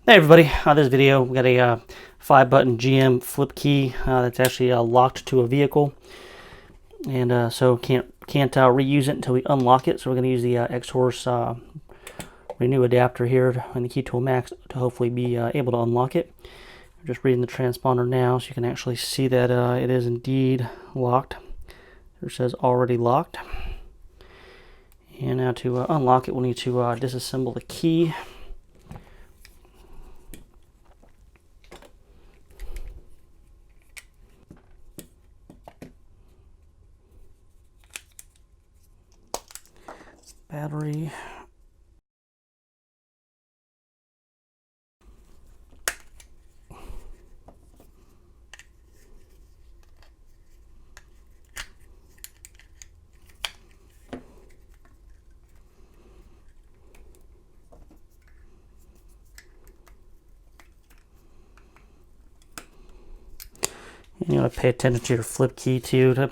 Hey everybody, this video we got a 5-button GM flip key that's actually locked to a vehicle, and so can't reuse it until we unlock it. So we're going to use the Xhorse renew adapter here in the key tool max to hopefully be able to unlock it. I'm just reading the transponder now, so you can actually see that it is indeed locked. It says already locked. And now to unlock it, we'll need to disassemble the key. Battery. And you want to pay attention to your flip key too,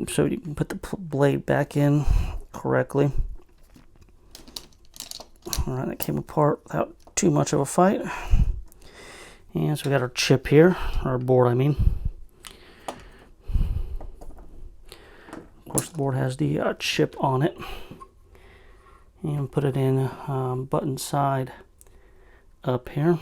so you can put the blade back in correctly. Alright, that came apart without too much of a fight. And so we got our chip here, our board I mean. Of course the board has the chip on it. And put it in button side up here.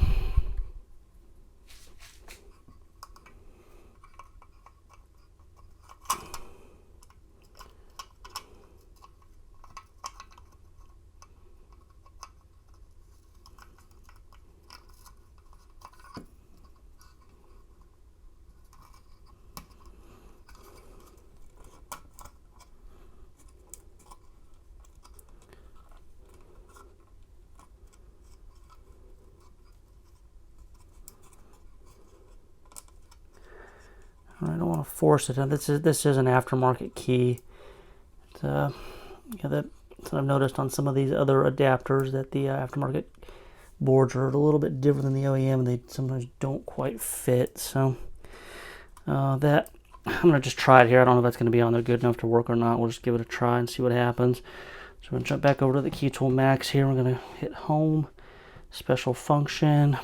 I don't want to force it. This is an aftermarket key. Yeah, that's what I've noticed on some of these other adapters, that the aftermarket boards are a little bit different than the OEM, and they sometimes don't quite fit. So that I'm gonna just try it here. I don't know if that's gonna be on there good enough to work or not. We'll just give it a try and see what happens. So we're gonna jump back over to the key tool max here. We're gonna hit home, special function.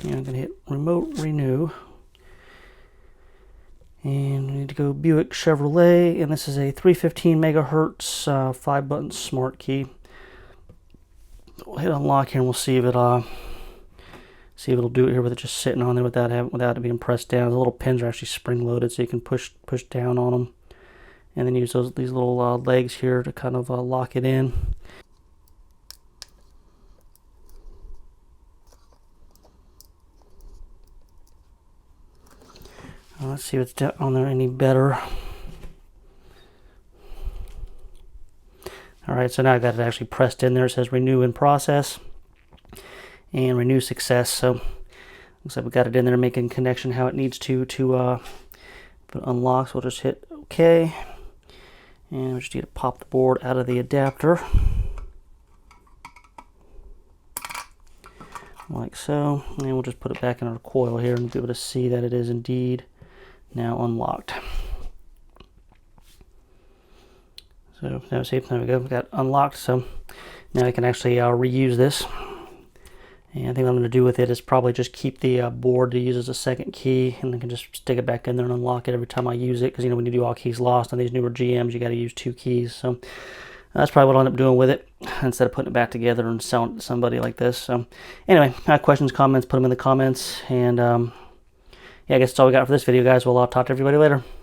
And I'm going to hit remote renew. And we need to go Buick Chevrolet. And this is a 315 megahertz 5-button smart key. We'll hit unlock here and we'll see if it'll do it here with it just sitting on there without it being pressed down. The little pins are actually spring loaded, so you can push down on them. And then use these little legs here to kind of lock it in. Let's see if it's on there any better. Alright, so now I got it actually pressed in there. It says renew in process and renew success. So looks like we got it in there making connection how it needs to unlock. So we'll just hit OK. And we just need to pop the board out of the adapter. Like so. And we'll just put it back in our coil here and be able to see that it is indeed now unlocked. So now see, there we go, we got unlocked. So now I can actually reuse this. And I think what I'm going to do with it is probably just keep the board to use as a second key, and I can just stick it back in there and unlock it every time I use it, because you know when you do all keys lost on these newer GMs, you got to use 2 keys. So that's probably what I'll end up doing with it, instead of putting it back together and selling it to somebody like this. So anyway, questions, comments, put them in the comments, and yeah, I guess that's all we got for this video, guys. We'll talk to everybody later.